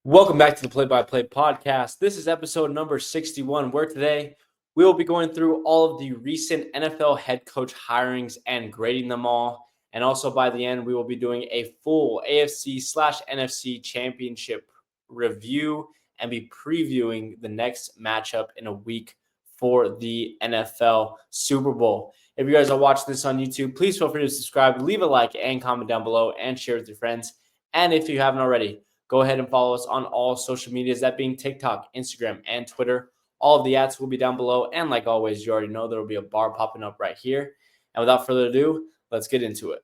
Welcome back to the Play-by-Play podcast. This is episode number 61, where today we will be going through all of the recent NFL head coach hirings and grading them all. And also by the end, we will be doing a full AFC/NFC championship review and be previewing the next matchup in a week for the NFL Super Bowl. If you guys are watching this on YouTube, please feel free to subscribe, leave a like, and comment down below, and share with your friends. And if you haven't already, go ahead and follow us on all social medias, that being TikTok, Instagram, and Twitter. All of the ads will be down below. And like always, you already know there will be a bar popping up right here. And without further ado, let's get into it.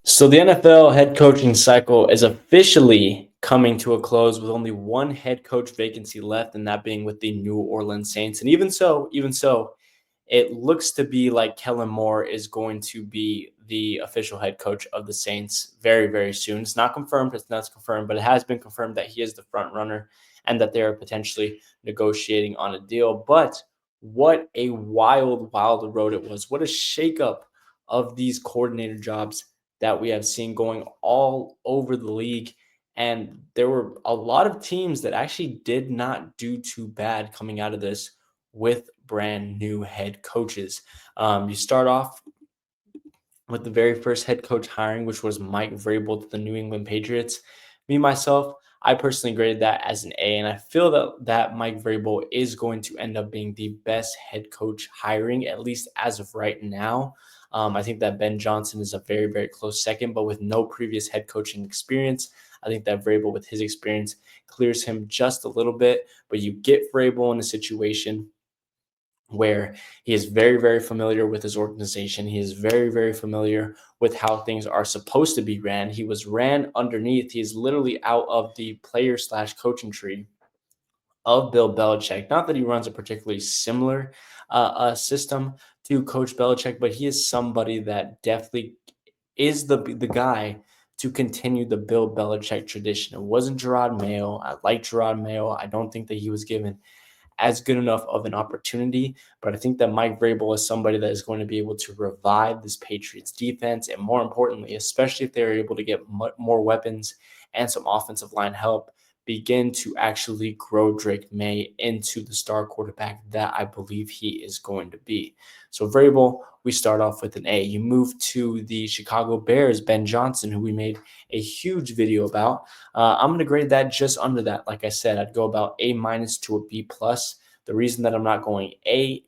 So the NFL head coaching cycle is officially coming to a close with only one head coach vacancy left, and that being with the New Orleans Saints. And even so, it looks to be like Kellen Moore is going to be the official head coach of the Saints very, very soon. It's not confirmed. It's not confirmed, but it has been confirmed that he is the front runner and that they are potentially negotiating on a deal. But what a wild, wild road it was. What a shakeup of these coordinator jobs that we have seen going all over the league. And there were a lot of teams that actually did not do too bad coming out of this with brand new head coaches. You start off with the very first head coach hiring, which was Mike Vrabel to the New England Patriots. Me, myself, I personally graded that as an A, and I feel that Mike Vrabel is going to end up being the best head coach hiring, at least as of right now. I think that Ben Johnson is a very, very close second, but with no previous head coaching experience, I think that Vrabel, with his experience, clears him just a little bit. But you get Vrabel in a situation where he is very, very familiar with his organization. He is very, very familiar with how things are supposed to be ran. He was ran underneath. He is literally out of the player/coaching tree of Bill Belichick. Not that he runs a particularly similar system to Coach Belichick, but he is somebody that definitely is the guy to continue the Bill Belichick tradition. It wasn't Gerard Mayo. I like Gerard Mayo. I don't think that he was given as good enough of an opportunity. But I think that Mike Vrabel is somebody that is going to be able to revive this Patriots defense. And more importantly, especially if they're able to get more weapons and some offensive line help, begin to actually grow Drake May into the star quarterback that I believe he is going to be. So Vrabel, we start off with an A. You move to the Chicago Bears, Ben Johnson, who we made a huge video about. I'm going to grade that just under that. Like I said, I'd go about A- to a B+. The reason that I'm not going A+,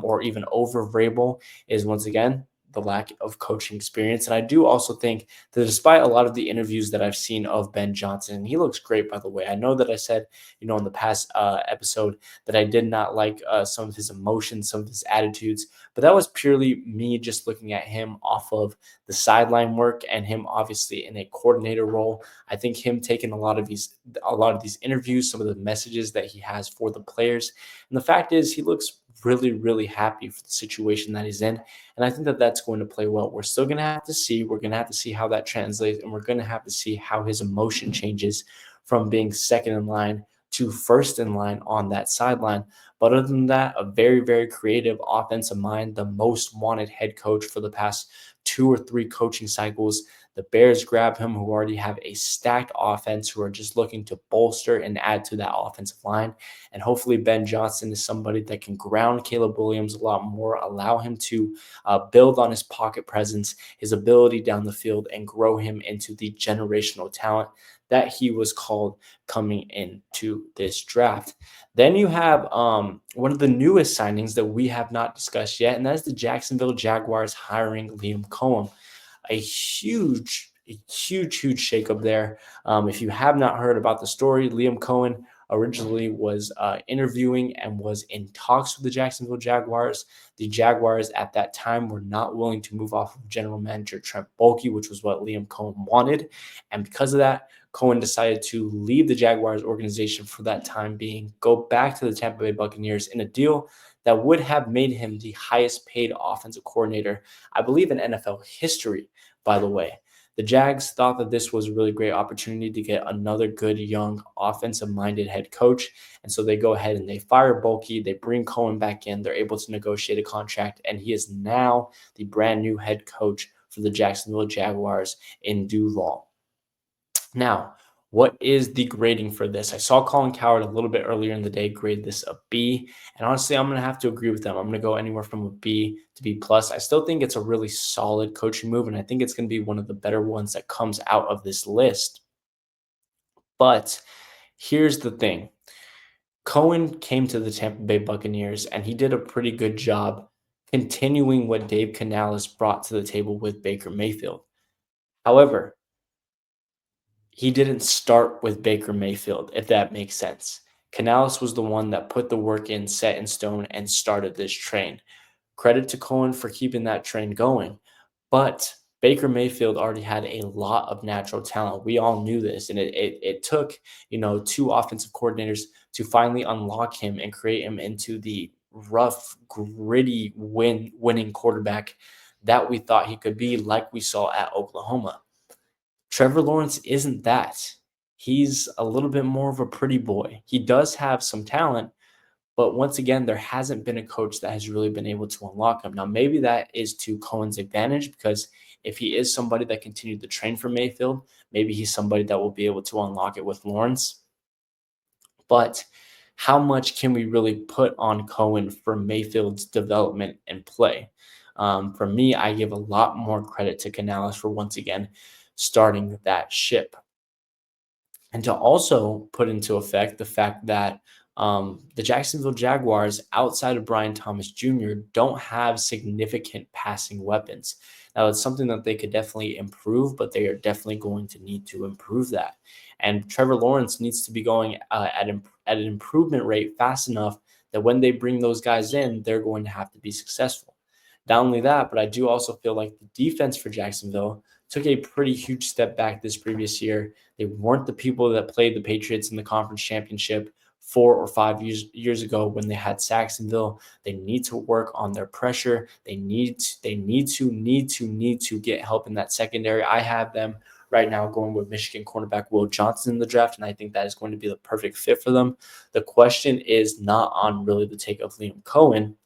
or even over Vrabel is, once again, the lack of coaching experience. And I do also think that despite a lot of the interviews that I've seen of Ben Johnson, and he looks great, by the way. I know that I said, in the past episode that I did not like some of his emotions, some of his attitudes, but that was purely me just looking at him off of the sideline work and him obviously in a coordinator role. I think him taking a lot of these interviews, some of the messages that he has for the players, and the fact is he looks really, really happy for the situation that he's in. And I think that that's going to play well. We're still going to have to see. We're going to have to see how that translates, and we're going to have to see how his emotion changes from being second in line to first in line on that sideline. But other than that, a very, very creative offensive mind, the most wanted head coach for the past 2 or 3 coaching cycles. The Bears grab him, who already have a stacked offense, who are just looking to bolster and add to that offensive line. And hopefully Ben Johnson is somebody that can ground Caleb Williams a lot more, allow him to build on his pocket presence, his ability down the field, and grow him into the generational talent that he was called coming into this draft. Then you have one of the newest signings that we have not discussed yet, and that's the Jacksonville Jaguars hiring Liam Cohen. A huge shakeup there. If you have not heard about the story, Liam Cohen originally was interviewing and was in talks with the Jacksonville Jaguars. The Jaguars at that time were not willing to move off of general manager Trent Baalke, which was what Liam Cohen wanted. And because of that, Cohen decided to leave the Jaguars organization for that time being, go back to the Tampa Bay Buccaneers in a deal that would have made him the highest paid offensive coordinator, I believe, in NFL history, by the way. The Jags thought that this was a really great opportunity to get another good, young, offensive minded head coach. And so they go ahead and they fire Bulky. They bring Cohen back in. They're able to negotiate a contract. And he is now the brand new head coach for the Jacksonville Jaguars in Duval. Now, what is the grading for this? I saw Colin Cowherd a little bit earlier in the day grade this a B, and honestly, I'm going to have to agree with them. I'm going to go anywhere from a B to B plus. I still think it's a really solid coaching move, and I think it's going to be one of the better ones that comes out of this list. But here's the thing. Cohen came to the Tampa Bay Buccaneers, and he did a pretty good job continuing what Dave Canales brought to the table with Baker Mayfield. However, he didn't start with Baker Mayfield, if that makes sense. Canales was the one that put the work in, set in stone, and started this train. Credit to Cohen for keeping that train going. But Baker Mayfield already had a lot of natural talent. We all knew this, and it took, two offensive coordinators to finally unlock him and create him into the rough, gritty winning quarterback that we thought he could be, like we saw at Oklahoma. Trevor Lawrence isn't that. He's a little bit more of a pretty boy. He does have some talent, but once again, there hasn't been a coach that has really been able to unlock him. Now, maybe that is to Cohen's advantage, because if he is somebody that continued to train for Mayfield, maybe he's somebody that will be able to unlock it with Lawrence. But how much can we really put on Cohen for Mayfield's development and play? For me, I give a lot more credit to Canales for once again starting that ship. And to also put into effect the fact that the Jacksonville Jaguars, outside of Brian Thomas Jr., don't have significant passing weapons. Now, it's something that they could definitely improve, but they are definitely going to need to improve that. And Trevor Lawrence needs to be going at an improvement rate fast enough that when they bring those guys in, they're going to have to be successful. Not only that, but I do also feel like the defense for Jacksonville took a pretty huge step back this previous year. They weren't the people that played the Patriots in the conference championship 4 or 5 years ago when they had Saxonville. They need to work on their pressure. They need to get help in that secondary. I have them right now going with Michigan cornerback Will Johnson in the draft, and I think that is going to be the perfect fit for them. The question is not on really the take of Liam Cohen.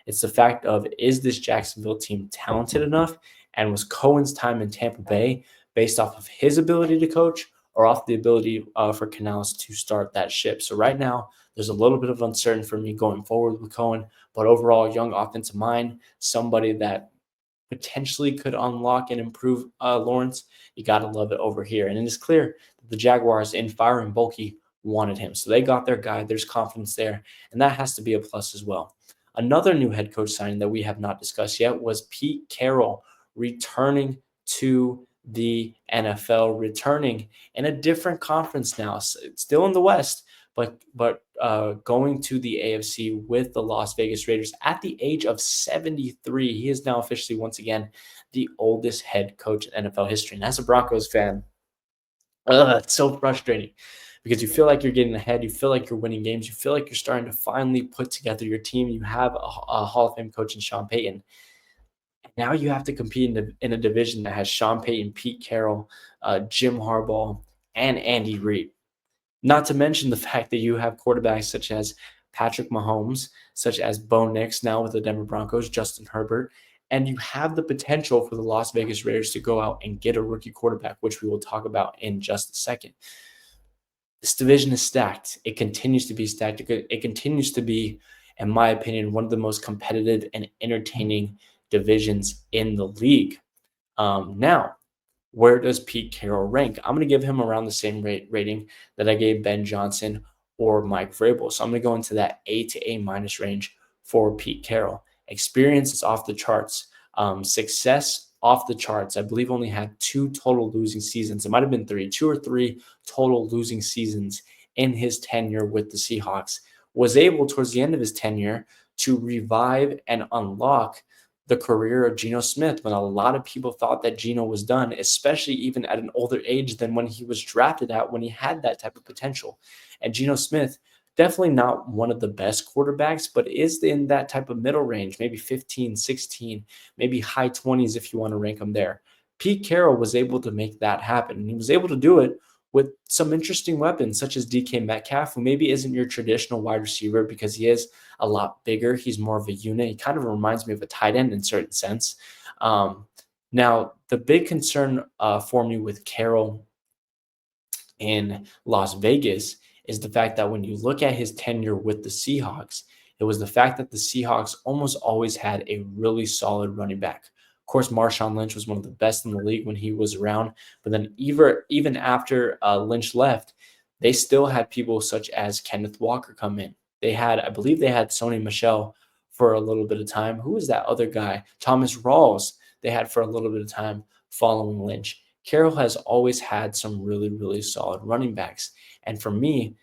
It's the fact of, is this Jacksonville team talented enough? And was Cohen's time in Tampa Bay based off of his ability to coach or off the ability for Canales to start that ship? So right now, there's a little bit of uncertainty for me going forward with Cohen, but overall, young offensive mind, somebody that potentially could unlock and improve Lawrence. You got to love it over here. And it is clear that the Jaguars, in firing Bulky, wanted him. So they got their guy. There's confidence there, and that has to be a plus as well. Another new head coach signing that we have not discussed yet was Pete Carroll returning to the NFL, returning in a different conference now. It's still in the West, but going to the AFC with the Las Vegas Raiders at the age of 73. He is now officially, once again, the oldest head coach in NFL history. And as a Broncos fan, it's so frustrating because you feel like you're getting ahead. You feel like you're winning games. You feel like you're starting to finally put together your team. You have a Hall of Fame coach in Sean Payton. Now you have to compete in a division that has Sean Payton, Pete Carroll, Jim Harbaugh, and Andy Reid. Not to mention the fact that you have quarterbacks such as Patrick Mahomes, such as Bo Nix now with the Denver Broncos, Justin Herbert, and you have the potential for the Las Vegas Raiders to go out and get a rookie quarterback, which we will talk about in just a second. This division is stacked. It continues to be stacked. It continues to be, in my opinion, one of the most competitive and entertaining divisions in the league. Now, where does Pete Carroll rank? I'm going to give him around the same rating that I gave Ben Johnson or Mike Vrabel. So I'm going to go into that A to A minus range for Pete Carroll. Experience is off the charts. Success off the charts. I believe only had 2 total losing seasons. It might have been 3, 2 or 3 total losing seasons in his tenure with the Seahawks. Was able towards the end of his tenure to revive and unlock the career of Geno Smith when a lot of people thought that Geno was done, especially even at an older age than when he was drafted at, when he had that type of potential. And Geno Smith, definitely not one of the best quarterbacks, but is in that type of middle range, maybe 15, 16, maybe high 20s if you want to rank him there. Pete Carroll was able to make that happen. And he was able to do it with some interesting weapons, such as DK Metcalf, who maybe isn't your traditional wide receiver because he is a lot bigger. He's more of a unit. He kind of reminds me of a tight end in certain sense. Um, Now, the big concern for me with Carroll in Las Vegas is the fact that when you look at his tenure with the Seahawks, it was the fact that the Seahawks almost always had a really solid running back. Of course, Marshawn Lynch was one of the best in the league when he was around, but then even after Lynch left, they still had people such as Kenneth Walker come in. They had, I believe, they had Sony Michel for a little bit of time. Who was that other guy? Thomas Rawls. They had for a little bit of time following Lynch. Carroll has always had some really, really solid running backs. And for me,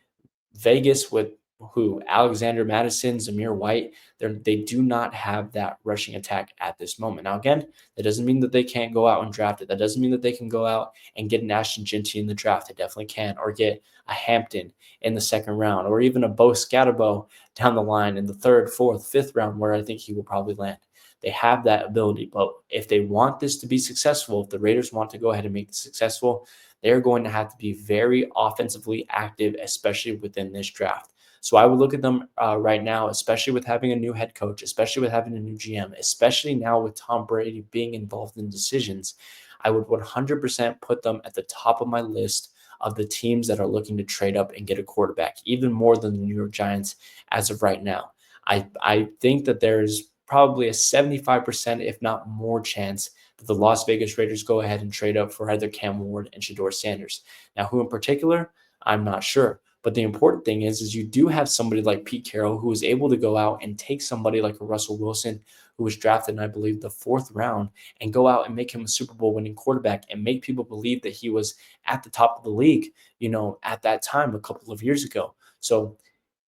Vegas with who? Alexander Madison, Zamir White, they do not have that rushing attack at this moment. Now, again, that doesn't mean that they can't go out and draft it. That doesn't mean that they can go out and get an Ashton Jeanty in the draft. They definitely can. Or get a Hampton in the second round, or even a Bo Scatterbo down the line in the third, fourth, fifth round, where I think he will probably land. They have that ability. But if they want this to be successful, if the Raiders want to go ahead and make this successful, they're going to have to be very offensively active, especially within this draft. So I would look at them right now, especially with having a new head coach, especially with having a new GM, especially now with Tom Brady being involved in decisions. I would 100% put them at the top of my list of the teams that are looking to trade up and get a quarterback, even more than the New York Giants as of right now. I think that there's probably a 75%, if not more, chance that the Las Vegas Raiders go ahead and trade up for either Cam Ward and Shedeur Sanders. Now, who in particular, I'm not sure. But the important thing is you do have somebody like Pete Carroll who is able to go out and take somebody like a Russell Wilson, who was drafted in, I believe, the fourth round, and go out and make him a Super Bowl winning quarterback and make people believe that he was at the top of the league, at that time a couple of years ago. So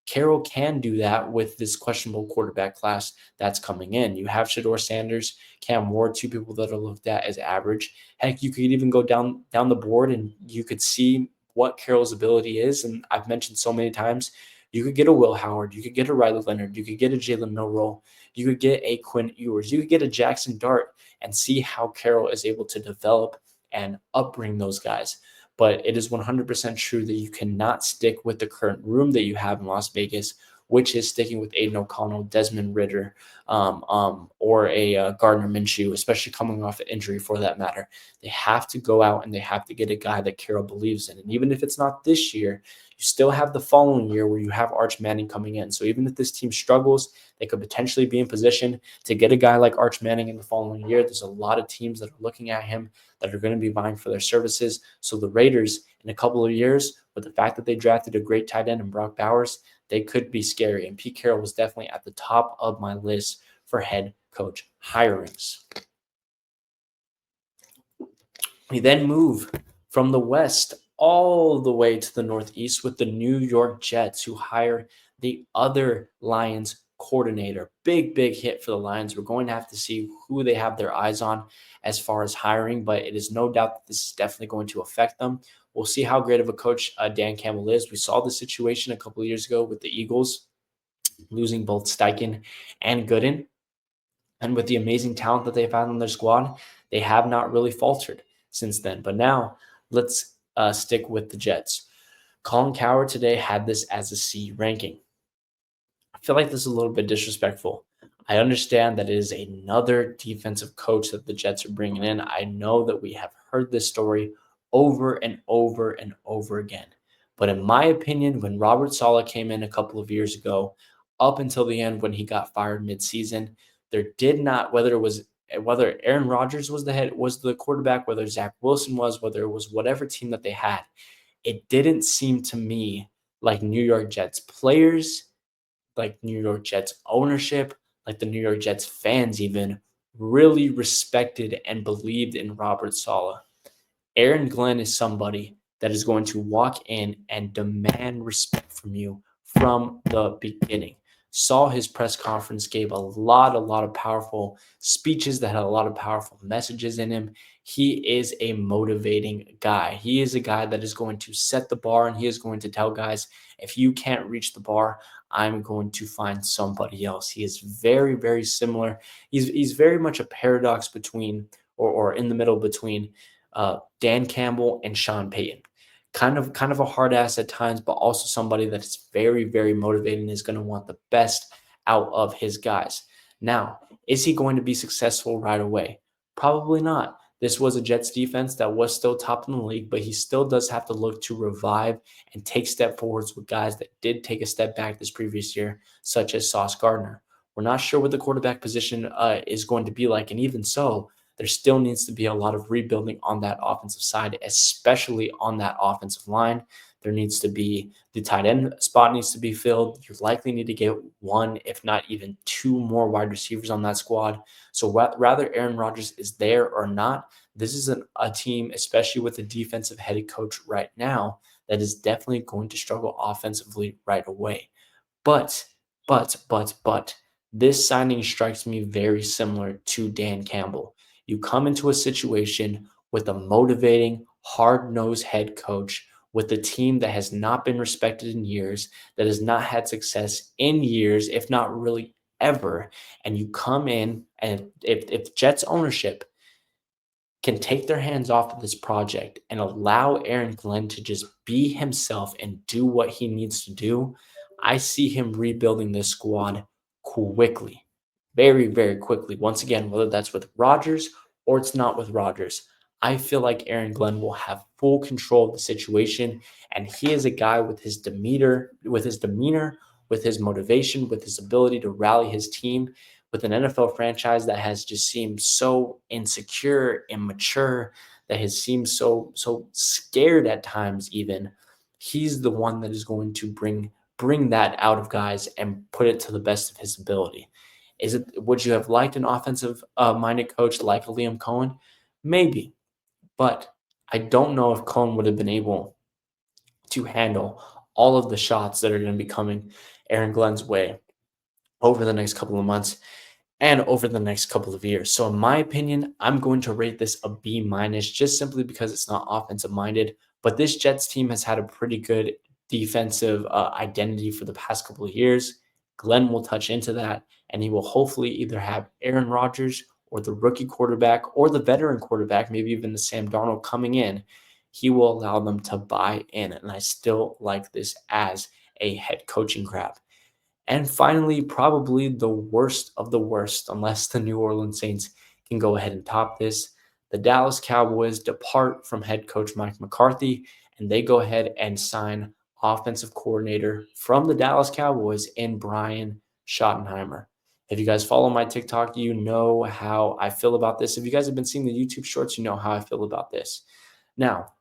Carroll can do that with this questionable quarterback class that's coming in. You have Shedeur Sanders, Cam Ward, two people that are looked at as average. Heck, you could even go down the board and you could see what Carroll's ability is. And I've mentioned so many times, you could get a Will Howard, you could get a Riley Leonard, you could get a Jalen Milroe, you could get a Quinn Ewers, you could get a Jackson Dart, and see how Carroll is able to develop and upbring those guys. But it is 100% true that you cannot stick with the current room that you have in Las Vegas, which is sticking with Aiden O'Connell, Desmond Ritter, or a Gardner Minshew, especially coming off an injury for that matter. They have to go out and they have to get a guy that Carroll believes in. And even if it's not this year, you still have the following year where you have Arch Manning coming in. So even if this team struggles, they could potentially be in position to get a guy like Arch Manning in the following year. There's a lot of teams that are looking at him that are going to be vying for their services. So the Raiders, in a couple of years, with the fact that they drafted a great tight end in Brock Bowers, they could be scary. And Pete Carroll was definitely at the top of my list for head coach hirings. We then move from the West all the way to the Northeast with the New York Jets, who hire the other Lions coordinator. Big, big hit for the Lions. We're going to have to see who they have their eyes on as far as hiring, but it is no doubt that this is definitely going to affect them. We'll see how great of a coach Dan Campbell is. We saw the situation a couple of years ago with the Eagles losing both Steichen and Gooden. And with the amazing talent that they've had on their squad, they have not really faltered since then. But now let's stick with the Jets. Colin Cowherd today had this as a C ranking. I feel like this is a little bit disrespectful. I understand that it is another defensive coach that the Jets are bringing in. I know that we have heard this story over and over and over again. But in my opinion, when Robert Saleh came in a couple of years ago, up until the end when he got fired midseason, there did not, whether Aaron Rodgers was the quarterback, whether Zach Wilson was, whether it was whatever team that they had, it didn't seem to me like New York Jets players, like New York Jets ownership, like the New York Jets fans even really respected and believed in Robert Saleh. Aaron Glenn is somebody that is going to walk in and demand respect from you from the beginning. Saw his press conference, gave a lot of powerful speeches that had a lot of powerful messages in him. He is a motivating guy. He is a guy that is going to set the bar, and he is going to tell guys, if you can't reach the bar, I'm going to find somebody else. He is very, very similar. He's very much a paradox between or in the middle between Dan Campbell and Sean Payton. Kind of a hard ass at times, but also somebody that is very, very motivated and is going to want the best out of his guys. Now, is he going to be successful right away? Probably not. This was a Jets defense that was still top in the league, but he still does have to look to revive and take step forwards with guys that did take a step back this previous year, such as Sauce Gardner. We're not sure what the quarterback position is going to be like, and even so, there still needs to be a lot of rebuilding on that offensive side, especially on that offensive line. There needs to be the tight end spot needs to be filled. You likely need to get one, if not even two more wide receivers on that squad. So rather Aaron Rodgers is there or not, this is a team, especially with a defensive head coach right now, that is definitely going to struggle offensively right away. But, but, this signing strikes me very similar to Dan Campbell. You come into a situation with a motivating, hard-nosed head coach with a team that has not been respected in years, that has not had success in years, if not really ever. And you come in, and if Jets ownership can take their hands off of this project and allow Aaron Glenn to just be himself and do what he needs to do, I see him rebuilding this squad quickly, very, very quickly. Once again, whether that's with Rodgers or it's not with Rodgers, I feel like Aaron Glenn will have full control of the situation, and he is a guy with his demeanor, with his motivation, with his ability to rally his team with an NFL franchise that has just seemed so insecure, immature, that has seemed so scared at times even. He's the one that is going to bring that out of guys and put it to the best of his ability. Would you have liked an offensive minded coach like a Liam Cohen? Maybe, but I don't know if Cohen would have been able to handle all of the shots that are going to be coming Aaron Glenn's way over the next couple of months and over the next couple of years. So in my opinion, I'm going to rate this a B minus just simply because it's not offensive minded. But this Jets team has had a pretty good defensive identity for the past couple of years. Glenn will touch into that, and he will hopefully either have Aaron Rodgers or the rookie quarterback or the veteran quarterback, maybe even the Sam Darnold coming in. He will allow them to buy in. And I still like this as a head coaching grab. And finally, probably the worst of the worst, unless the New Orleans Saints can go ahead and top this. The Dallas Cowboys depart from head coach Mike McCarthy, and they go ahead and sign offensive coordinator from the Dallas Cowboys in Brian Schottenheimer. If you guys follow my TikTok, you know how I feel about this. If you guys have been seeing the YouTube shorts, you know how I feel about this. Now,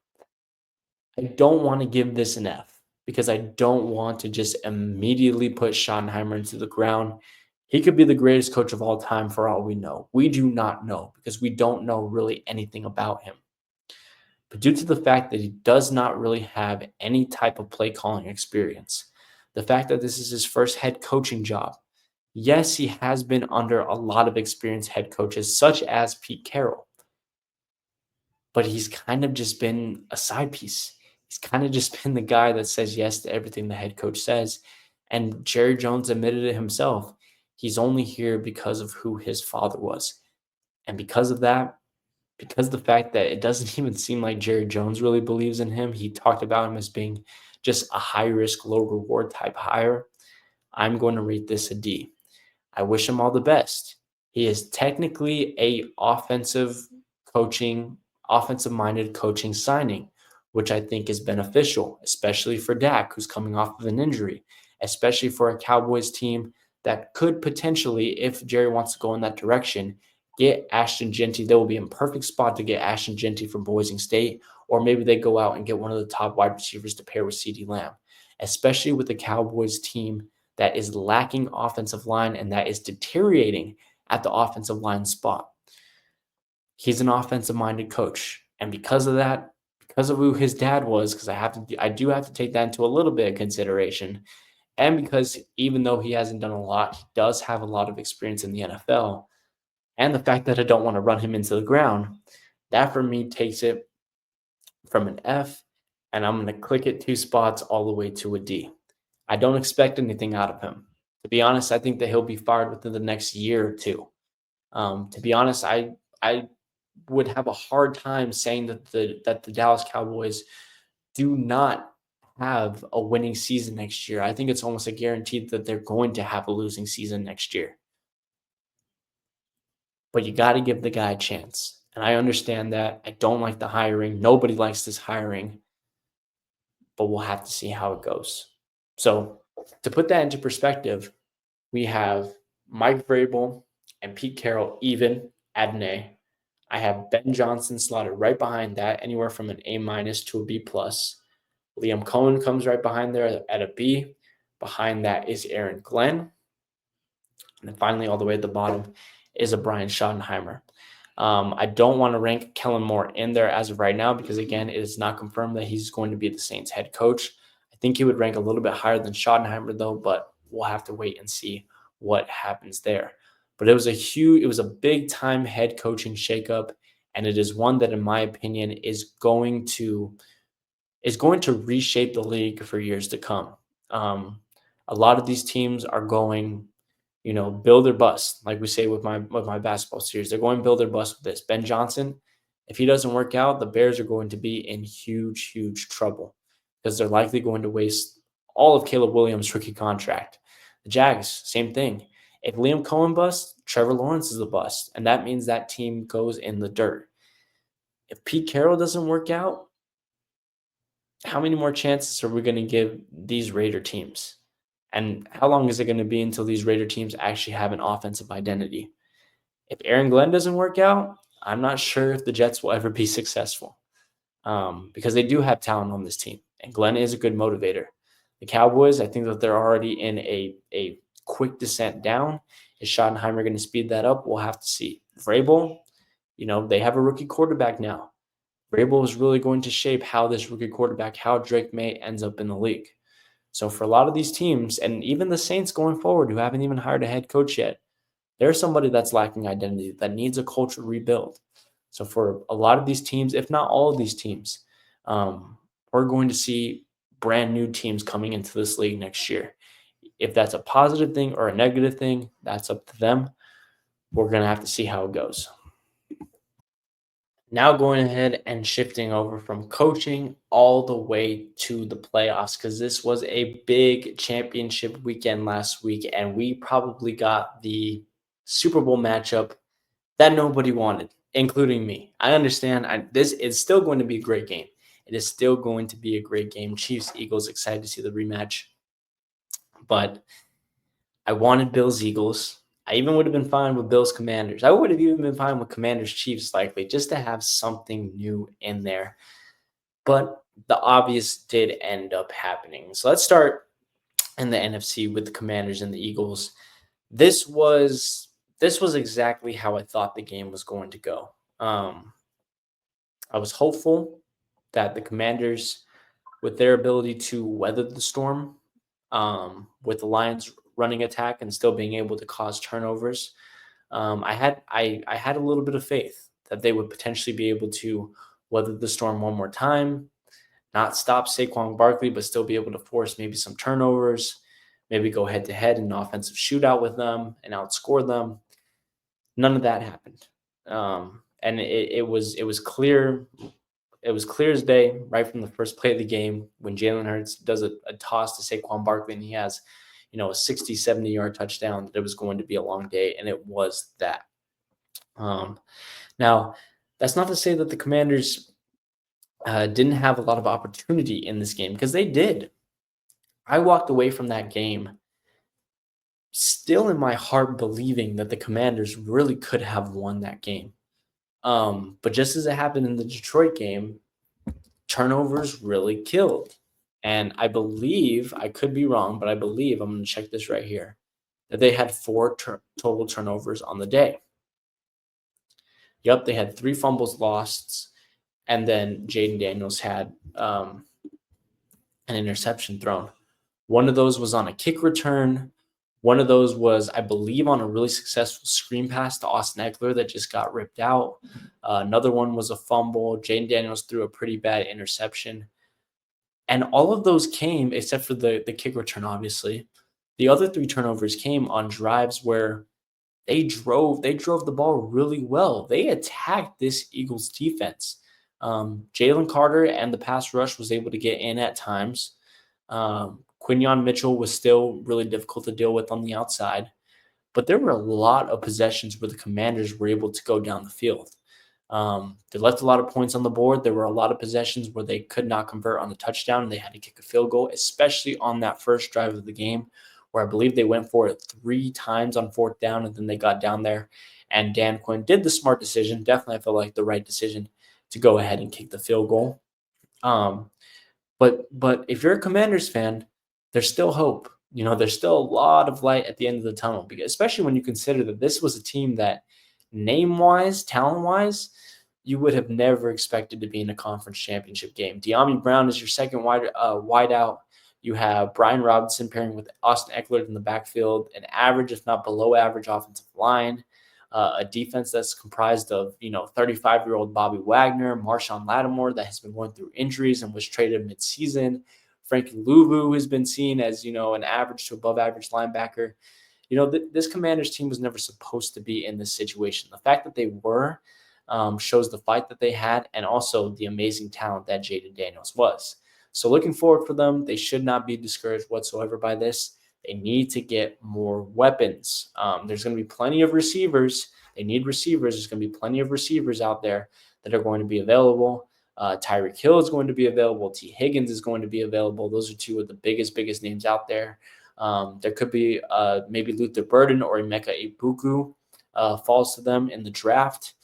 I don't want to give this an F because I don't want to just immediately put Schottenheimer into the ground. He could be the greatest coach of all time for all we know. We do not know because we don't know really anything about him. But due to the fact that he does not really have any type of play calling experience, the fact that this is his first head coaching job, yes, he has been under a lot of experienced head coaches such as Pete Carroll, but he's kind of just been a side piece. He's kind of just been the guy that says yes to everything the head coach says. And Jerry Jones admitted it himself. He's only here because of who his father was. And because of that, because of the fact that it doesn't even seem like Jerry Jones really believes in him, he talked about him as being just a high risk, low reward type hire. I'm going to rate this a D. I wish him all the best. He is technically a offensive minded coaching signing, which I think is beneficial, especially for Dak, who's coming off of an injury, especially for a Cowboys team that could potentially, if Jerry wants to go in that direction, get Ashton Jeanty. They will be in perfect spot to get Ashton Jeanty from Boise State, or maybe they go out and get one of the top wide receivers to pair with CeeDee Lamb, especially with the Cowboys team that is lacking offensive line and that is deteriorating at the offensive line spot. He's an offensive-minded coach, and because of that, because of who his dad was, because I do have to take that into a little bit of consideration, and because even though he hasn't done a lot, he does have a lot of experience in the NFL, and the fact that I don't want to run him into the ground, that for me takes it from an F, and I'm going to click it 2 spots all the way to a D. I don't expect anything out of him. To be honest, I think that he'll be fired within the next year or two. To be honest, I would have a hard time saying that the Dallas Cowboys do not have a winning season next year. I think it's almost a guarantee that they're going to have a losing season next year. But you got to give the guy a chance. And I understand that. I don't like the hiring. Nobody likes this hiring, but we'll have to see how it goes. So, to put that into perspective, we have Mike Vrabel and Pete Carroll even at an A. I have Ben Johnson slotted right behind that, anywhere from an A minus to a B plus. Liam Cohen comes right behind there at a B. Behind that is Aaron Glenn. And then finally, all the way at the bottom is a Brian Schottenheimer. I don't want to rank Kellen Moore in there as of right now because, again, it is not confirmed that he's going to be the Saints head coach. I think he would rank a little bit higher than Schottenheimer, though, but we'll have to wait and see what happens there. But it was a big time head coaching shakeup, and it is one that, in my opinion, is going to reshape the league for years to come. A lot of these teams are going, build or bust, like we say with my basketball series. They're going build or bust with this. Ben Johnson, if he doesn't work out, the Bears are going to be in huge, huge trouble because they're likely going to waste all of Caleb Williams' rookie contract. The Jags, same thing. If Liam Cohen busts, Trevor Lawrence is a bust, and that means that team goes in the dirt. If Pete Carroll doesn't work out, how many more chances are we going to give these Raider teams? And how long is it going to be until these Raider teams actually have an offensive identity? If Aaron Glenn doesn't work out, I'm not sure if the Jets will ever be successful because they do have talent on this team, and Glenn is a good motivator. The Cowboys, I think that they're already in a quick descent down. Is Schottenheimer going to speed that up? We'll have to see. Vrabel, they have a rookie quarterback now. Vrabel is really going to shape how this rookie quarterback, how Drake May ends up in the league. So for a lot of these teams, and even the Saints going forward, who haven't even hired a head coach yet, there's somebody that's lacking identity, that needs a culture rebuild. So for a lot of these teams, if not all of these teams, we're going to see brand new teams coming into this league next year. If that's a positive thing or a negative thing, that's up to them. We're going to have to see how it goes. Now going ahead and shifting over from coaching all the way to the playoffs, because this was a big championship weekend last week, and we probably got the Super Bowl matchup that nobody wanted, including me. I understand. This is still going to be a great game. It is still going to be a great game. Chiefs, Eagles, excited to see the rematch. But I wanted Bills, Eagles. I even would have been fine with Bills, Commanders. I would have even been fine with Commanders, Chiefs, likely, just to have something new in there. But the obvious did end up happening. So let's start in the NFC with the Commanders and the Eagles. This was exactly how I thought the game was going to go. I was hopeful that the Commanders, with their ability to weather the storm, with the Lions running attack and still being able to cause turnovers, I had a little bit of faith that they would potentially be able to weather the storm one more time, not stop Saquon Barkley, but still be able to force maybe some turnovers, maybe go head to head in an offensive shootout with them and outscore them. None of that happened, and it was clear. It was clear as day right from the first play of the game when Jalen Hurts does a toss to Saquon Barkley and he has, a 60, 70-yard touchdown, that it was going to be a long day, and it was that. Now, that's not to say that the Commanders didn't have a lot of opportunity in this game, because they did. I walked away from that game still in my heart believing that the Commanders really could have won that game. But just as it happened in the Detroit game, turnovers really killed. And I believe, I could be wrong, but I believe, I'm going to check this right here, that they had 4 total turnovers on the day. Yep, they had 3 fumbles lost, and then Jaden Daniels had an interception thrown. One of those was on a kick return. One of those was, I believe, on a really successful screen pass to Austin Eckler that just got ripped out. Another one was a fumble. Jaden Daniels threw a pretty bad interception. And all of those came, except for the kick return, obviously. The other 3 turnovers came on drives where they drove the ball really well. They attacked this Eagles defense. Jalen Carter and the pass rush was able to get in at times. Quinyon Mitchell was still really difficult to deal with on the outside, but there were a lot of possessions where the Commanders were able to go down the field. They left a lot of points on the board. There were a lot of possessions where they could not convert on the touchdown and they had to kick a field goal, especially on that first drive of the game, where I believe they went for it 3 times on fourth down and then they got down there. And Dan Quinn did the smart decision. Definitely, I feel like the right decision to go ahead and kick the field goal. Um, but if you're a Commanders fan, there's still hope. There's still a lot of light at the end of the tunnel, because especially when you consider that this was a team that name-wise, talent-wise, you would have never expected to be in a conference championship game. De'Ami Brown is your second wideout. You have Brian Robinson pairing with Austin Eckler in the backfield, an average, if not below average, offensive line, a defense that's comprised of 35-year-old Bobby Wagner, Marshawn Lattimore that has been going through injuries and was traded midseason, Frankie Louvu has been seen as an average to above average linebacker. This Commanders team was never supposed to be in this situation. The fact that they were shows the fight that they had and also the amazing talent that Jaden Daniels was. So looking forward for them, they should not be discouraged whatsoever by this. They need to get more weapons. There's going to be plenty of receivers. They need receivers. There's going to be plenty of receivers out there that are going to be available. Tyreek Hill is going to be available. T. Higgins is going to be available. Those are two of the biggest names out there. There could be maybe Luther Burden or Emeka Ibuku falls to them in the draft.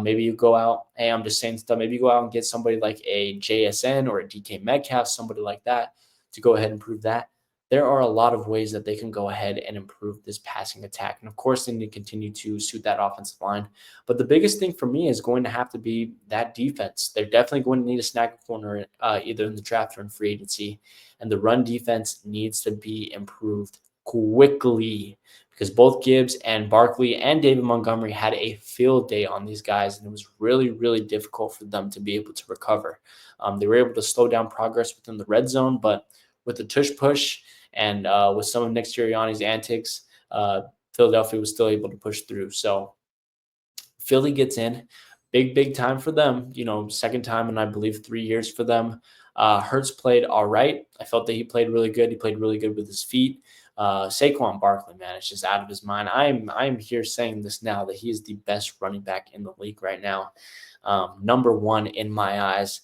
Maybe you go out, hey, I'm just saying stuff. Maybe you go out and get somebody like a JSN or a DK Metcalf, somebody like that, to go ahead and prove that. There are a lot of ways that they can go ahead and improve this passing attack. And of course, they need to continue to suit that offensive line. But the biggest thing for me is going to have to be that defense. They're definitely going to need a snag corner either in the draft or in free agency. And the run defense needs to be improved quickly, because both Gibbs and Barkley and David Montgomery had a field day on these guys, and it was really difficult for them to be able to recover. They were able to slow down progress within the red zone, but with the tush push and with some of Nick Sirianni's antics, Philadelphia was still able to push through. So Philly gets in. Big time for them. Second time in, I believe, 3 years for them. Hurts played all right. I felt that he played really good. He played really good with his feet. Saquon Barkley, man, it's just out of his mind. I'm here saying this now, that he is the best running back in the league right now. Number one in my eyes.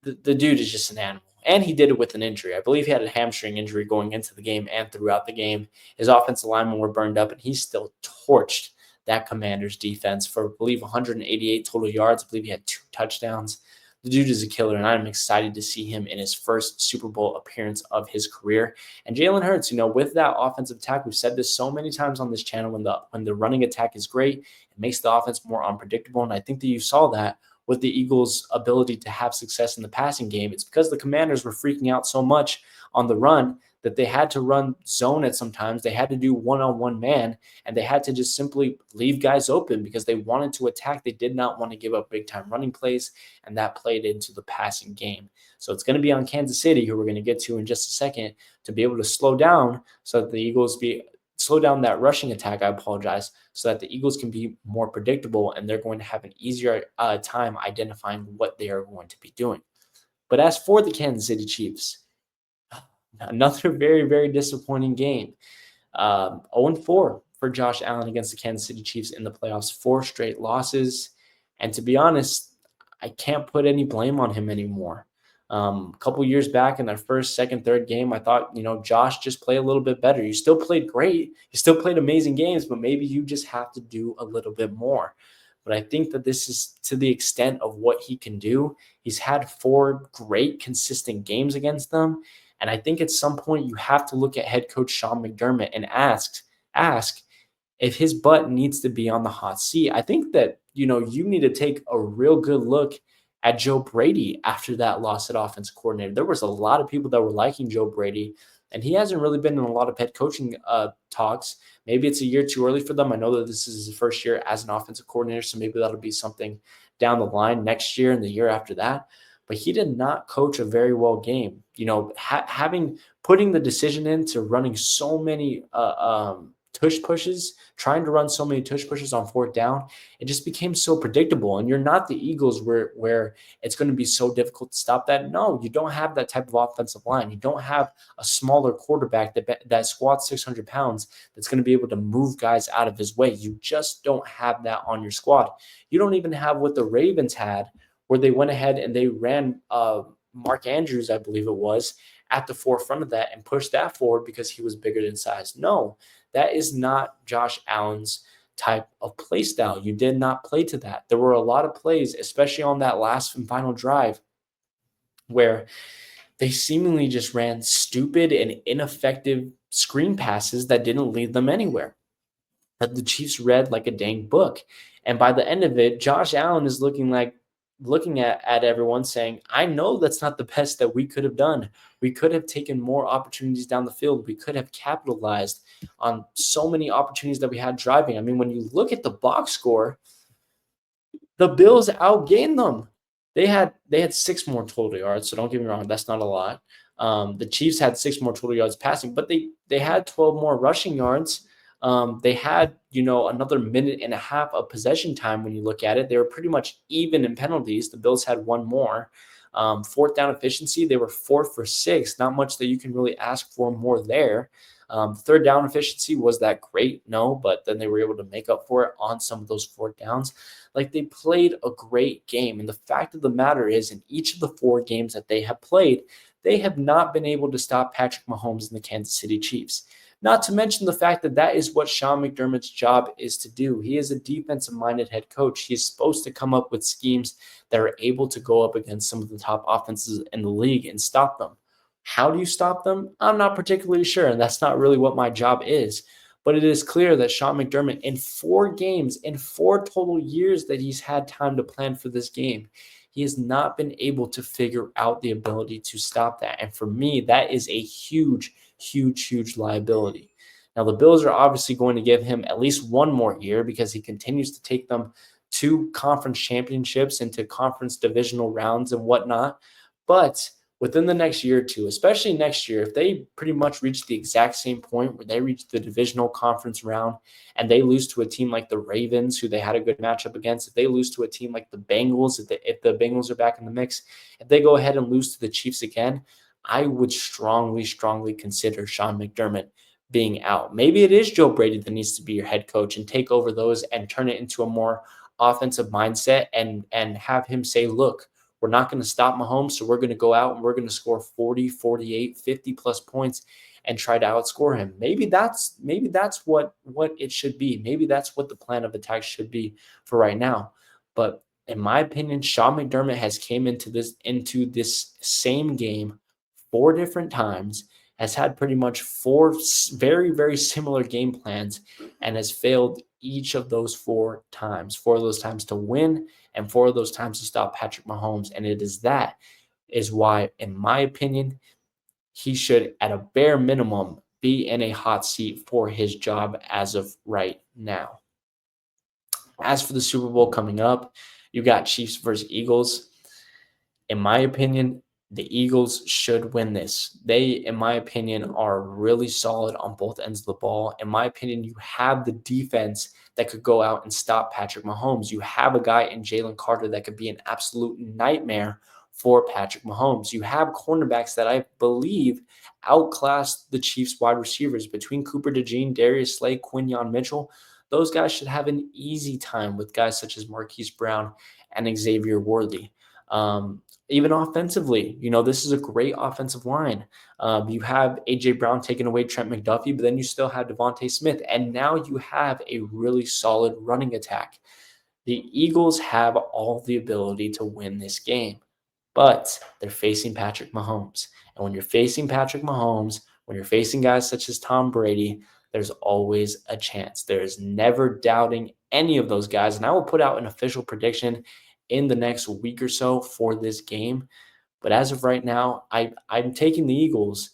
The dude is just an animal. And he did it with an injury. I believe he had a hamstring injury going into the game and throughout the game. His offensive linemen were burned up, and he still torched that Commanders defense for, I believe, 188 total yards. I believe he had 2 touchdowns. The dude is a killer, and I'm excited to see him in his first Super Bowl appearance of his career. And Jalen Hurts, with that offensive attack, we've said this so many times on this channel, when the running attack is great, it makes the offense more unpredictable. And I think that you saw that with the Eagles' ability to have success in the passing game. It's because the Commanders were freaking out so much on the run that they had to run zone at sometimes. They had to do one-on-one man, and they had to just simply leave guys open because they wanted to attack. They did not want to give up big-time running plays, and that played into the passing game. So it's going to be on Kansas City, who we're going to get to in just a second, to be able to slow down so that the Eagles slow down that rushing attack, so that the Eagles can be more predictable, and they're going to have an easier time identifying what they are going to be doing. But as for the Kansas City Chiefs, another very disappointing game. 0-4 for Josh Allen against the Kansas City Chiefs in the playoffs, 4 straight losses. And to be honest, I can't put any blame on him anymore. A couple years back in their first, second, third game, I thought, Josh, just play a little bit better. You still played great. You still played amazing games, but maybe you just have to do a little bit more. But I think that this is to the extent of what he can do. He's had 4 great, consistent games against them. And I think at some point you have to look at head coach Sean McDermott and ask if his butt needs to be on the hot seat. I think that, you need to take a real good look at Joe Brady after that loss at offensive coordinator. There was a lot of people that were liking Joe Brady, and he hasn't really been in a lot of head coaching talks. Maybe it's a year too early for them. I know that this is his first year as an offensive coordinator, so maybe that'll be something down the line next year and the year after that. But he did not coach a very well game. Putting the decision into running so many tush pushes, trying to run so many tush pushes on fourth down, it just became so predictable. And you're not the Eagles where it's going to be so difficult to stop that. No, you don't have that type of offensive line. You don't have a smaller quarterback that squats 600 pounds that's going to be able to move guys out of his way. You just don't have that on your squad. You don't even have what the Ravens had, where they went ahead and they ran Mark Andrews, I believe it was, at the forefront of that and pushed that forward because he was bigger than size. No, that is not Josh Allen's type of play style. You did not play to that. There were a lot of plays, especially on that last and final drive, where they seemingly just ran stupid and ineffective screen passes that didn't lead them anywhere, that the Chiefs read like a dang book. And by the end of it, Josh Allen is looking at everyone saying, I know that's not the best that we could have done. We could have taken more opportunities down the field. We could have capitalized on so many opportunities that we had driving. I mean, when you look at the box score, the Bills outgained them. They had 6 more total yards, so don't get me wrong, that's not a lot. The Chiefs had 6 more total yards passing, but they had 12 more rushing yards. They had, another minute and a half of possession time when you look at it. They were pretty much even in penalties. The Bills had 1 more. Fourth down efficiency, they were 4 for 6. Not much that you can really ask for more there. Third down efficiency, was that great? No, but then they were able to make up for it on some of those fourth downs. Like, they played a great game. And the fact of the matter is, in each of the 4 games that they have played, they have not been able to stop Patrick Mahomes and the Kansas City Chiefs. Not to mention the fact that that is what Sean McDermott's job is to do. He is a defensive-minded head coach. He is supposed to come up with schemes that are able to go up against some of the top offenses in the league and stop them. How do you stop them? I'm not particularly sure, and that's not really what my job is. But it is clear that Sean McDermott, in 4 games, in 4 total years that he's had time to plan for this game, he has not been able to figure out the ability to stop that. And for me, that is a huge, huge, huge liability. Now, the Bills are obviously going to give him at least 1 more year because he continues to take them to conference championships and to conference divisional rounds and whatnot. But within the next year or two, especially next year, if they pretty much reach the exact same point where they reach the divisional conference round and they lose to a team like the Ravens, who they had a good matchup against, if they lose to a team like the Bengals, if the Bengals are back in the mix, if they go ahead and lose to the Chiefs again, I would strongly, strongly consider Sean McDermott being out. Maybe it is Joe Brady that needs to be your head coach and take over those and turn it into a more offensive mindset and have him say, look, we're not going to stop Mahomes, so we're going to go out and we're going to score 40, 48, 50 plus points and try to outscore him. Maybe that's what it should be. Maybe that's what the plan of attack should be for right now. But in my opinion, Sean McDermott has came into this same game 4 different times, has had pretty much 4 very, very similar game plans, and has failed each of those 4 times. 4 of those times to win and 4 of those times to stop Patrick Mahomes. And it is why, in my opinion, he should, at a bare minimum, be in a hot seat for his job as of right now. As for the Super Bowl coming up, you got Chiefs versus Eagles. In my opinion, the Eagles should win this. They, in my opinion, are really solid on both ends of the ball. In my opinion, you have the defense that could go out and stop Patrick Mahomes. You have a guy in Jalen Carter that could be an absolute nightmare for Patrick Mahomes. You have cornerbacks that I believe outclassed the Chiefs wide receivers between Cooper DeJean, Darius Slay, Quinyon Mitchell. Those guys should have an easy time with guys such as Marquise Brown and Xavier Worthy. Even offensively, this is a great offensive line. You have A.J. Brown taking away Trent McDuffie, but then you still have Devontae Smith, and now you have a really solid running attack. The Eagles have all the ability to win this game, but they're facing Patrick Mahomes. And when you're facing Patrick Mahomes, when you're facing guys such as Tom Brady, there's always a chance. There is never doubting any of those guys. And I will put out an official prediction in the next week or so for this game. But as of right now, I'm taking the Eagles,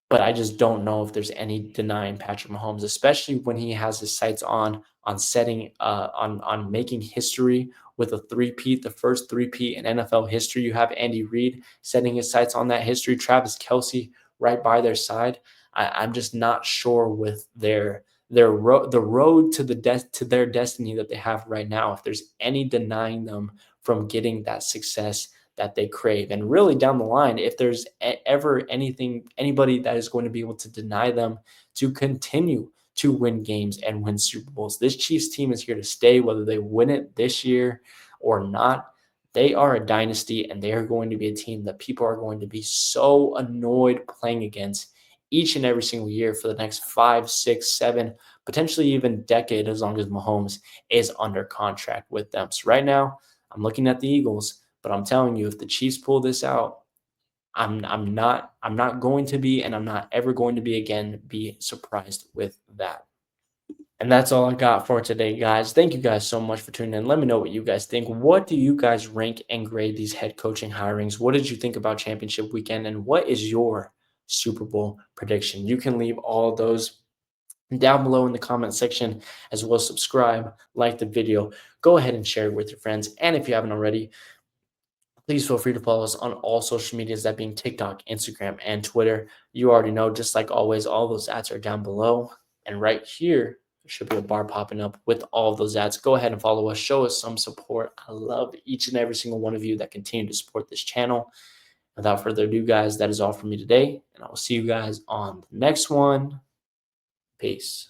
but I just don't know if there's any denying Patrick Mahomes, especially when he has his sights on setting on making history with a three-peat, the first three-peat in NFL history. You have Andy Reid setting his sights on that history, Travis Kelce right by their side. I'm just not sure with the road to to their destiny that they have right now, if there's any denying them from getting that success that they crave. And really down the line, if there's ever anybody that is going to be able to deny them to continue to win games and win Super Bowls, this Chiefs team is here to stay, whether they win it this year or not. They are a dynasty, and they are going to be a team that people are going to be so annoyed playing against each and every single year for the next 5, 6, 7, potentially even decade, as long as Mahomes is under contract with them. So right now, I'm looking at the Eagles, but I'm telling you, if the Chiefs pull this out, I'm not going to be, and I'm not ever going to be surprised with that. And that's all I got for today, guys. Thank you guys so much for tuning in. Let me know what you guys think. What do you guys rank and grade these head coaching hirings? What did you think about championship weekend? And what is your Super Bowl prediction? You can leave all those down below in the comment section, as well as subscribe, like the video, go ahead and share it with your friends. And if you haven't already, please feel free to follow us on all social medias, that being TikTok, Instagram, and Twitter. You already know, just like always, all those ads are down below. And right here, there should be a bar popping up with all of those ads. Go ahead and follow us. Show us some support. I love each and every single one of you that continue to support this channel. Without further ado, guys, that is all for me today. And I will see you guys on the next one. Peace.